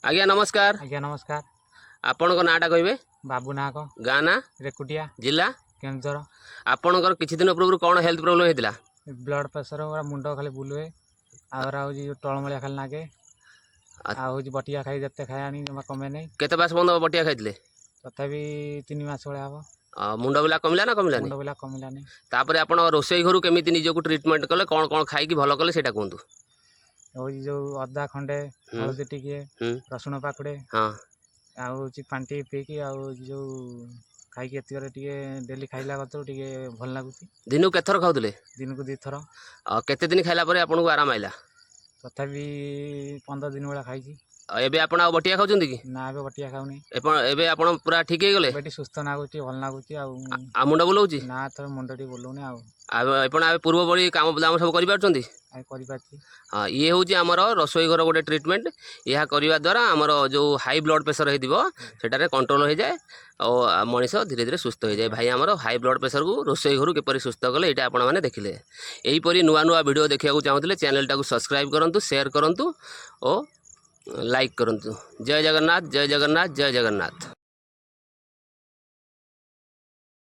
आज्ञा नमस्कार। आज्ञा नमस्कार। आपण को नाटा कहबे? बाबू नाक गाँ ना रेकुटिया जिला केन्दर। आपणकर किछि दिन पूर्व कौन हेल्थ प्रॉब्लम हेतिला? ब्लड प्रेशर मुंड खाली बुलुए आगर हो टलमलिया खाली नागे आ बटिया खाई जते खाए आनी जमा कमे नहीं। केते पास बंद बटिया खाइतले? तथापि 3 मास भले हम। मुंड बुला कमिला ना कमिलानी? मुंड बुला कमिला नहीं। तापर आपण रोसई घरु केमिति निजको ट्रीटमेंट कले कौन कौन खाई कि भलो कले सेटा कहंतु। हो जो अदा खंडे हळदी टिके रसुण पाकुड़े हां आउ पानी पी कि जो खाई एतिक टे डेली खाइला कतु टे भल लगुच। दिन को केथर खाउतले? दिन को 2 थर। केते दिन खाइला परे आपन को आराम आइला? तथापि 15 दिन वाला खाई। एबे आपण आ बटिया खाउछंती कि? ना एबे बटिया खाउनी। एबे आपण पूरा ठीक हे गले? बेटी सुस्त नागुची भल नागुची आ मुंड बुलाउची? ना तो मुंड टी बुलाउनी आपण आ पूर्व बड़ी काम दाम सब करि पारछंती? हाँ ये हूँ आमर रसोई घर गोटे ट्रीटमेंट। यह करने द्वारा आमर जो हाई ब्लड प्रेशर होटार कंट्रोल हो जाए और मनीष धीरे धीरे सुस्थ हो जाए। भाई आमर हाई ब्लड प्रेशर को रसोई घर किपर सुस्थ कले यहाँ आपण मैंने देखिले। यहीपरी नुआ नुआ वीडियो देखा चाहूँगे चैनल टाक सब्सक्राइब करूँ, शेयर करूँ और लाइक करूँ। जय जगन्नाथ, जय जगन्नाथ, जय जगन्नाथ।